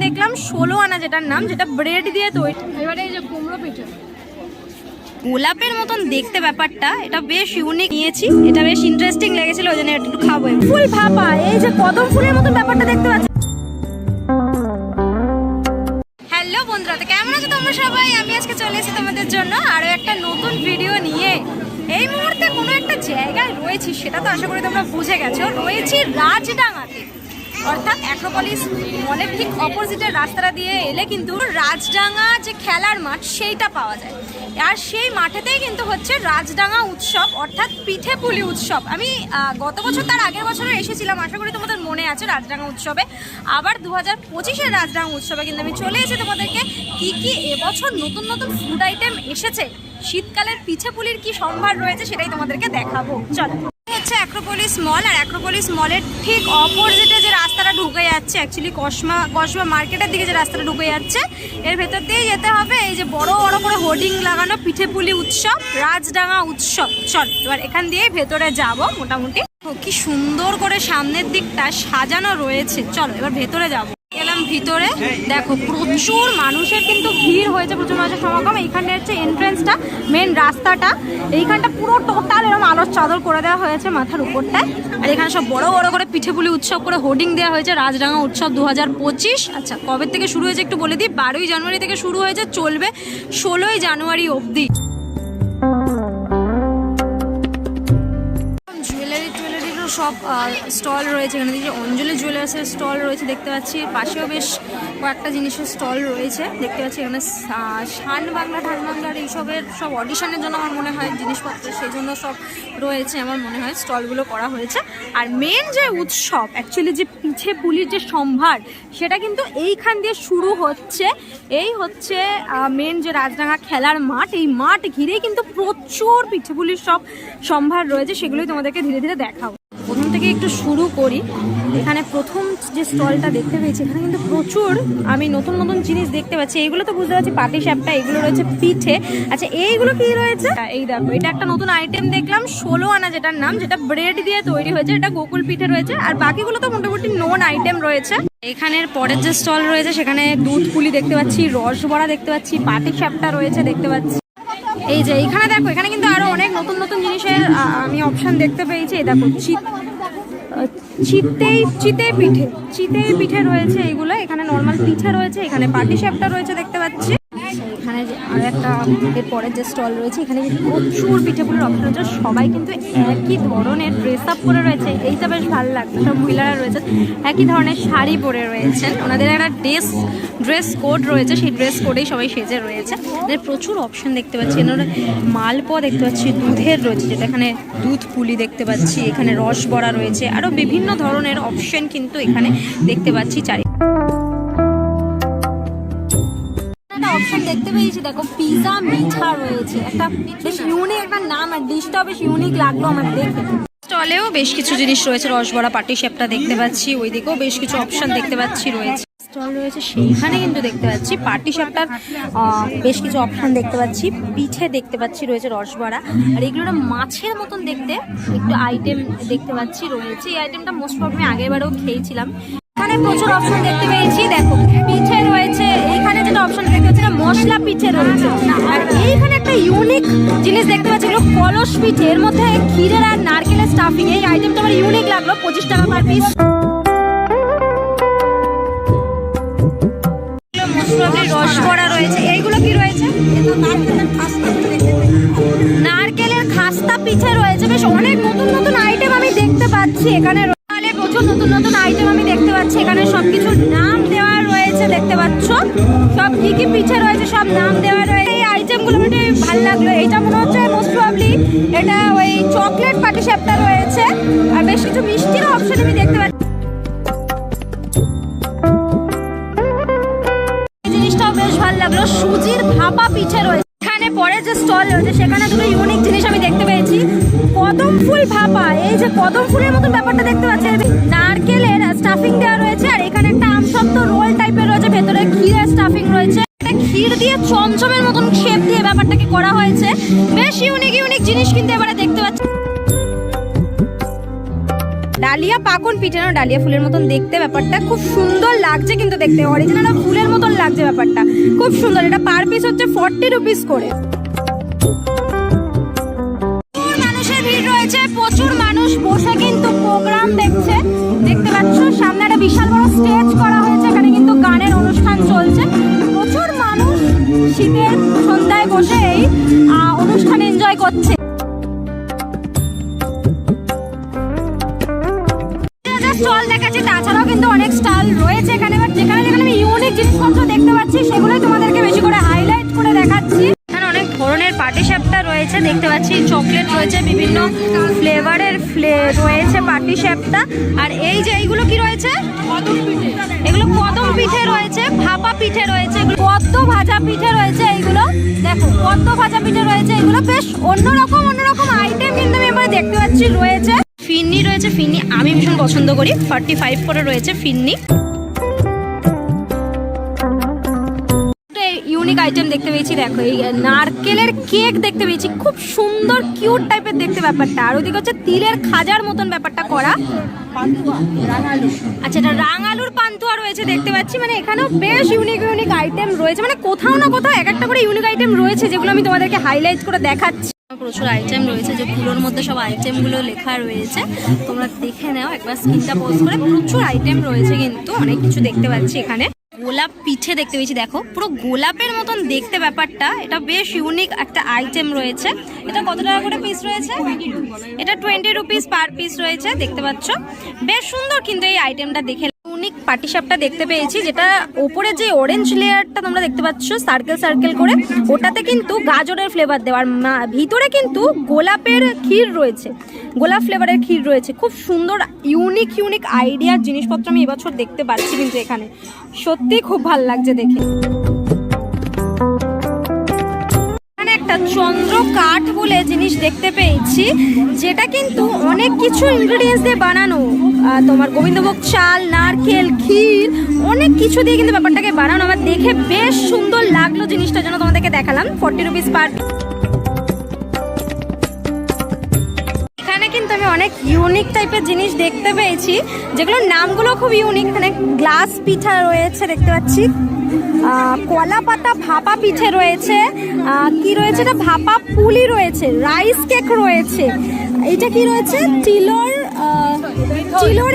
দেখলাম 16 আনা, যেটার নাম, যেটা ব্রেড দিয়ে তৈরি। এবারে এই যে কুমড়ো পিঠে, গোলাপের মতন দেখতে ব্যাপারটা, এটা বেশ ইউনিক নিয়েছি, এটা বেশ ইন্টারেস্টিং লেগেছিল, ওই জন্য একটু খাবো। ফুল ভাপা, এই যে কদম ফুলের মতন ব্যাপারটা দেখতে পাচ্ছি। হ্যালো বন্ধুরা, তো কেমন আছো তোমরা সবাই? আমি আজকে চলে এসেছি তোমাদের জন্য আরো একটা নতুন ভিডিও নিয়ে। এই মুহূর্তে কোনো একটা জায়গায় রয়েছি, সেটা তো আশা করি তোমরা বুঝে গেছো। রয়েছি রাজডাঙ্গাতে, অর্থাৎ অ্যাক্রোপলিস মলের ঠিক অপোজিটের রাস্তাটা দিয়ে এলে কিন্তু রাজডাঙ্গা যে খেলার মাঠ সেইটা পাওয়া যায়। আর সেই মাঠেতেই কিন্তু হচ্ছে রাজডাঙ্গা উৎসব, অর্থাৎ পিঠে পুলি উৎসব। আমি গত বছর তার আগের বছরও এসেছিলাম, আশা করি তোমাদের মনে আছে রাজডাঙ্গা উৎসবে। আবার 2025-এর রাজডাঙ্গা উৎসবে কিন্তু আমি চলে এসেছি তোমাদেরকে কি কি এবছর নতুন নতুন ফুড আইটেম এসেছে, শীতকালের পিঠে পুলির কি সম্ভার রয়েছে সেটাই তোমাদেরকে দেখাবো। চলো, হচ্ছে অ্যাক্রোপলিস মল, আর অ্যাক্রোপলিস মলের ঠিক অপোজিটে যে রাস্তাটা ঢুকে যাচ্ছে, অ্যাকচুয়ালি কসমা মার্কেটের দিকে যে রাস্তাটা ঢুকে যাচ্ছে, এর ভেতর দিয়েই যেতে হবে। এই যে বড় বড় করে হোর্ডিং লাগানো পিঠে পুলি উৎসব, রাজডাঙ্গা উৎসব। চল এবার এখান দিয়ে ভেতরে যাব। মোটামুটি কি সুন্দর করে সামনের দিকটা সাজানো রয়েছে। চলো এবার ভেতরে যাব। গেলাম ভিতরে, দেখো প্রচুর মানুষের কিন্তু ভিড় হয়েছে, প্রচুর মানুষের সমাগম। এইখানে হচ্ছে এন্ট্রেন্সটা, মেন রাস্তাটা, এইখানটা পুরো টোটাল এরকম আলোর চাদর করে দেওয়া হয়েছে মাথার উপরটায়। আর এখানে সব বড় বড় করে পিঠে পুলি উৎসব করে হোর্ডিং দেওয়া হয়েছে, রাজডাঙ্গা উৎসব 2025। আচ্ছা, কবে থেকে শুরু হয়েছে একটু বলে দিই। 12ই জানুয়ারি থেকে শুরু হয়েছে, চলবে 16ই জানুয়ারি অবধি। সব স্টল রয়েছে এখানে, দেখছি অঞ্জলি জুয়েলার্সের স্টল রয়েছে দেখতে পাচ্ছি, পাশেও বেশ কয়েকটা জিনিসের স্টল রয়েছে দেখতে পাচ্ছি। এখানে শান বাংলা ঠান বাংলার এইসবের সব অডিশনের জন্য আমার মনে হয় জিনিসপত্র, সেই জন্য সব রয়েছে আমার মনে হয় স্টলগুলো করা হয়েছে। আর মেন যে উৎসব, অ্যাকচুয়ালি যে পিঠে পুলির যে সম্ভার, সেটা কিন্তু এইখান দিয়ে শুরু হচ্ছে। এই হচ্ছে মেন যে রাজডাঙ্গা খেলার মাঠ, এই মাঠ ঘিরেই কিন্তু প্রচুর পিঠে পুলির সব সম্ভার রয়েছে, সেগুলোই তোমাদেরকে ধীরে ধীরে দেখাবো। প্রথম থেকে একটু শুরু করি। এখানে প্রথম যে স্টলটা দেখতে পেয়েছি, এখানে কিন্তু প্রচুর আমি নতুন নতুন জিনিস দেখতে পাচ্ছি। এইগুলো তো বুঝতে পারছি পাটি সাপটা, এগুলো রয়েছে পিঠে। আচ্ছা, এইগুলো কি রয়েছে? এই দেখো, এটা একটা নতুন আইটেম দেখলাম, 16 আনা, যেটার নাম, যেটা ব্রেড দিয়ে তৈরি হয়েছে, এটা গোকুল পিঠে রয়েছে। আর বাকিগুলো তো মোটামুটি নোন আইটেম রয়েছে। এখানের পরের যে স্টল রয়েছে, সেখানে দুধ পুলি দেখতে পাচ্ছি, রস বড়া দেখতে পাচ্ছি, পাটি সাপটা রয়েছে দেখতে পাচ্ছি। এই যে এইখানে দেখো, এখানে কিন্তু আরো অনেক নতুন নতুন জিনিসের আমি অপশন দেখতে পেয়েছি। এই দেখো চিতেই পিঠে রয়েছে, এইগুলো এখানে নর্মাল পিঠে রয়েছে, এখানে পাটি সাপটা রয়েছে দেখতে পাচ্ছি। এখানে আর একটা এর পরের যে স্টল রয়েছে, এখানে প্রচুর পিঠেপুলির অপশন রয়েছে। সবাই কিন্তু একই ধরনের ড্রেস আপ করে রয়েছে, এইটা বেশ ভালো লাগছে। সব মহিলারা রয়েছে, একই ধরনের শাড়ি পরে রয়েছেন, ওনাদের একটা ড্রেস কোড রয়েছে, সেই ড্রেস কোডেই সবাই সেজে রয়েছে। এদের প্রচুর অপশন দেখতে পাচ্ছি, এখানে মালপোয়া দেখতে পাচ্ছি, দুধের রয়েছে, যেটা এখানে দুধ পুলি দেখতে পাচ্ছি, এখানে রস বড়া রয়েছে, আরও বিভিন্ন ধরনের অপশন কিন্তু এখানে দেখতে পাচ্ছি। অপশন দেখতে পেয়েছি, দেখো পিজা মিঠা রয়েছে, একটা বেশ ইউনিক একটা নাম, আর ডিশটাও বেশ ইউনিক লাগলো আমার দেখে। স্টলেও বেশ কিছু জিনিস রয়েছে, রসবড়া, পাটি সাপটা দেখতে পাচ্ছি, ওই দিকেও বেশ কিছু অপশন দেখতে পাচ্ছি রয়েছে। স্টল রয়েছে সেইখানে কিন্তু দেখতে পাচ্ছি পাটি সাপটার বেশ কিছু অপশন দেখতে পাচ্ছি, পিঠে দেখতে পাচ্ছি রয়েছে, রসবড়া, আর এগুলো মাছের মতন দেখতে একটু আইটেম দেখতে পাচ্ছি রয়েছে। এই আইটেমটা মোস্ট প্রবলি আগের বারেও খেয়েছিলাম। এখানে প্রচুর অপশন দেখতে পেয়েছি, দেখো পিঠে রয়েছে, এইখানে যেটা অপশন দেখতে পাচ্ছি মশলা পিঠে রয়েছে। আর এইখানে একটা ইউনিক জিনিস দেখতে পাচ্ছি, কলস পিঠে, এর মধ্যে ক্ষীরের আর নারকেলের স্টাফিং। এই আইটেমটা আমার ইউনিক লাগলো, 25 টাকা পার পিস। রসবড়া রয়েছে, এইগুলো কি রয়েছে? নারকেলের খাস্তা পিঠে রয়েছে। বেশ অনেক নতুন নতুন আইটেম আমি দেখতে পাচ্ছি এখানে, প্রচুর নতুন নতুন আইটেম আমি দেখতে পাচ্ছি। এখানে সবকিছুর নাম দেওয়া রয়েছে দেখতে পাচ্ছ, সব কি কি পিঠে রয়েছে সব নাম দেওয়া রয়েছে। এই আইটেমগুলো আমার ভালো লাগলো। এইটা মনে হচ্ছে মোস্ট প্রবলি এটা ওই চকলেট পাটি সাপটা রয়েছে, আর বেশ কিছু মিষ্টির অপশন আমি দেখতে পাচ্ছি। এই জিনিসটাও বেশ ভালো লাগলো, সুজির ভাপা পিঠে রয়েছে। এখানে পরে যে স্টল রয়েছে, সেখানে দুটো ইউনিক জিনিস আমি দেখতে পেয়েছি, কদম ফুল ভাপা। এই যে কদম ফুলের মতন ব্যাপারটা দেখতে পাচ্ছি, নারকেলের স্টাফিং দেওয়া রয়েছে, আর এখানে একটা আমসত্ত্ব রোল টাইপের রয়েছে, ভেতরে ক্ষীরের স্টাফিং রয়েছে, একটা ক্ষীর দিয়ে চমচমের মতন শেপ দিয়ে ব্যাপারটাকে করা হয়েছে। বেশ ইউনিক জিনিস কিন্তু এবারে দেখতে পাচ্ছি। ডালিয়া পাকন পিঠে না, ডালিয়া ফুলের মতন দেখতে ব্যাপারটা, খুব সুন্দর লাগছে কিন্তু দেখতে, অরিজিনাল ফুলের মতন লাগছে ব্যাপারটা, খুব সুন্দর। এটা পার পিস হচ্ছে 40 রুপিস করে। মানুষের ভিড় রয়েছে, প্রচুর মানুষ বসে কিন্তু প্রোগ্রাম দেখছে, দেখতে পাচ্ছ সামনে একটা বিশাল বড় স্টেজ করা হয়েছে, এখানে কিন্তু গানের অনুষ্ঠান চলছে, প্রচুর মানুষ শীতের সন্ধ্যায় বসে এই অনুষ্ঠান এনজয় করছে। স্টল দেখাচ্ছি, তাছাড়াও কিন্তু অনেক স্টল রয়েছে এখানে, বাট যেখানে যেখানে আমি ইউনিক জিনিসপত্র দেখতে পাচ্ছি সেগুলোই তোমাদেরকে বেশি করে হাইলাইট করে দেখাচ্ছি। এখানে অনেক ধরনের পাটিসাপটা রয়েছে, দেখতে পাচ্ছি চকলেট রয়েছে, বিভিন্ন ফ্লেভারের রয়েছে পাটিসাপটা। আর এই যে এইগুলো কি রয়েছে, এগুলো কদম পিঠে রয়েছে, ভাপা পিঠে রয়েছে, পদ্ম ভাজা পিঠে রয়েছে, এইগুলো দেখো পদ্ম ভাজা পিঠে রয়েছে, এগুলো বেশ অন্যরকম আইটেম কিন্তু আমি এবার দেখতে পাচ্ছি রয়েছে। ফিন্নি রয়েছে, ফিন্নি আমি ভীষণ পছন্দ করি, 45 করে রয়েছে ফিন্নি। ইউনিক আইটেম দেখতে পেয়েছি, দেখো এই নারকেলের কেক দেখতে পেয়েছি, খুব সুন্দর কিউট টাইপের দেখতে ব্যাপারটা। আর ওদিকে হচ্ছে তিলের খাজার মতন ব্যাপারটা করা। আচ্ছা, এটা রাঙালুর পান্তুয়া রয়েছে দেখতে পাচ্ছি, মানে এখানেও বেশ ইউনিক আইটেম রয়েছে, মানে কোথাও না কোথাও এক একটা করে ইউনিক আইটেম রয়েছে, যেগুলো আমি তোমাদেরকে হাইলাইট করে দেখাচ্ছি। প্রচুর আইটেম রয়েছে, যে পুরোর মধ্যে সব আইটেমগুলো লেখা রয়েছে, তোমরা দেখে নাও একবার স্ক্রিনটা পোজ করে। প্রচুর আইটেম রয়েছে কিন্তু, অনেক কিছু দেখতে পাচ্ছি এখানে। গোলাপ পিঠে দেখতে পেয়েছি, দেখো পুরো গোলাপের মতন দেখতে ব্যাপারটা, এটা বেশ ইউনিক একটা আইটেম রয়েছে। এটা কত টাকা করে পিস রয়েছে? এটা 20 রুপিস পার পিস রয়েছে, দেখতে পাচ্ছ বেশ সুন্দর কিন্তু এই আইটেমটা দেখে। ইউনিক পাটিসাপটা দেখতে পেয়েছি, যেটা ওপরে যে অরেঞ্জ লেয়ারটা তোমরা দেখতে পাচ্ছ সার্কেল করে, ওটাতে কিন্তু গাজরের ফ্লেভার দেওয়ার, ভিতরে কিন্তু গোলাপের ক্ষীর রয়েছে, গোলাপ ফ্লেভারের ক্ষীর রয়েছে। খুব সুন্দর ইউনিক আইডিয়ার জিনিসপত্র আমি এবছর দেখতে পাচ্ছি কিন্তু এখানে, সত্যি খুব ভালো লাগছে দেখে। একটা চন্দ্র কাঠ বলে জিনিস দেখতে পেয়েছি, যেটা কিন্তু অনেক কিছু ইনগ্রেডিয়েন্টস দিয়ে বানানো, তোমার গোবিন্দভোগ চাল, নারকেল, ক্ষীর, অনেক কিছু দিয়ে কিন্তু ব্যাপারটাকে বানানো। আমার দেখে বেশ সুন্দর লাগলো জিনিসটার জন্য তোমাদেরকে দেখালাম। 40 রুপিস পার। এখানে কিন্তু আমি অনেক ইউনিক টাইপের জিনিস দেখতে পেয়েছি, যেগুলোর নামগুলো খুব ইউনিক। এখানে গ্লাস পিঠা রয়েছে দেখতে পাচ্ছি, কলা পাতা ভাপা পিঠে রয়েছে, কি রয়েছে এটা ভাপা পুলি রয়েছে, রাইস কেক রয়েছে, এটা কি রয়েছে চিলোর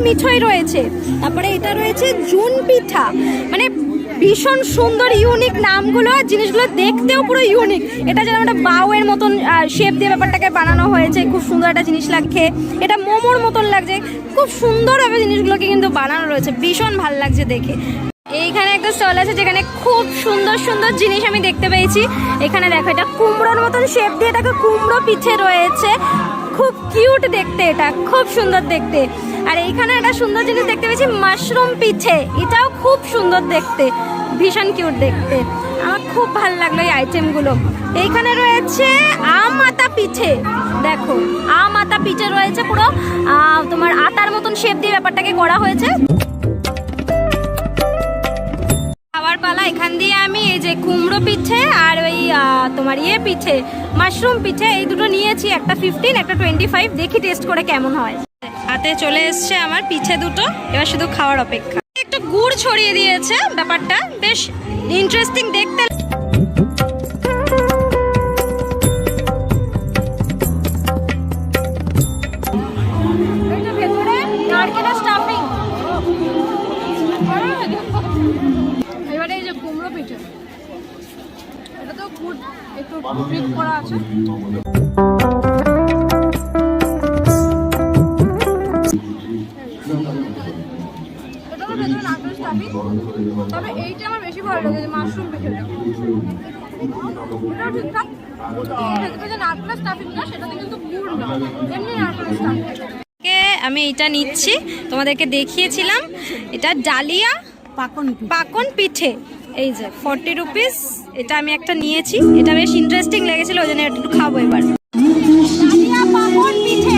মিঠই রয়েছে, তারপরে এটা রয়েছে জুন পিঠা। মানে ভীষণ সুন্দর ইউনিক নামগুলো, জিনিসগুলো দেখতেও পুরো ইউনিক। এটা যেন একটা বাউয়ের মতন শেপ দিয়ে ব্যাপারটাকে বানানো হয়েছে, খুব সুন্দর একটা জিনিস লাগছে। এটা মোমোর মতন লাগছে, খুব সুন্দরভাবে জিনিসগুলোকে কিন্তু বানানো রয়েছে, ভীষণ ভালো লাগছে দেখে। এইখানে একটা স্টল আছে যেখানে খুব সুন্দর জিনিস আমি দেখতে পেয়েছি। এখানে দেখো এটা কুমড়োর মতন শেপ দিয়ে, এটাকে কুমড়ো পিঠে রয়েছে, খুব কিউট দেখতে, এটা খুব সুন্দর দেখতে। আর এইখানে একটা সুন্দর জিনিস দেখতে পেয়েছি, মাশরুম পিঠে, এটাও খুব সুন্দর দেখতে, ভীষণ কিউট দেখতে, আমার খুব ভালো লাগলো এই আইটেমগুলো। এইখানে রয়েছে আম আতা পিঠে, দেখো আম আতা পিঠে রয়েছে, পুরো তোমার আটার মতন শেপ দিয়ে ব্যাপারটাকে করা হয়েছে। খাবার পালা, এখান দিয়ে আমি এই যে কুমড়ো পিঠে আর ওই তোমার পিঠে মাশরুম পিঠে, এই দুটো নিয়েছি, একটা 15 একটা 25, দেখি টেস্ট করে কেমন হয়। হাতে চলে এসছে আমার পিঠে দুটো, এবার শুধু খাওয়ার অপেক্ষা। একটু গুড় ছড়িয়ে দিয়েছে, ব্যাপারটা বেশ ইন্টারেস্টিং দেখতে। ভেতরে নারকেলের স্টাফিং, এবারে এই যে কুমড়ো পিঠে, এটা তো গুড় একটু মিক্স করা আছে। তবে এইটা আমার বেশি ভালো লাগে, মাশরুম পিঠেটা, এটাও ঠিকঠাক। যে নারকেলের স্টাফিংটা, সেটাতে কিন্তু গুড় না, এমনি নারকেলের স্টাফিং। আমি এইটা নিচ্ছি, তোমাদেরকে দেখিয়েছিলাম, এটা ডালিয়া পাকন পিঠে, এই যে 40 রুপিস, এটা আমি একটা নিয়েছি, এটা বেশ ইন্টারেস্টিং লেগেছিল, ওই জন্য একটু খাবো এবার। ডালিয়া পাকন পিঠে,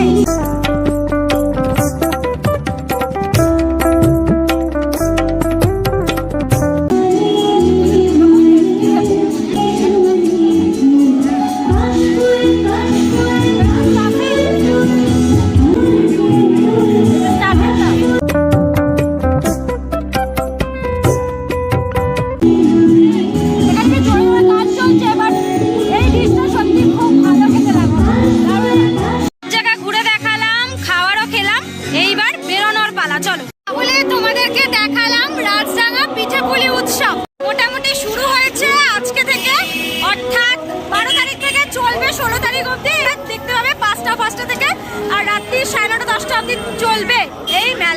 অবধি দেখতে পাবে 5টা থেকে, আর রাত্রি 9:30 10টা অবধি চলবে এই মেলা।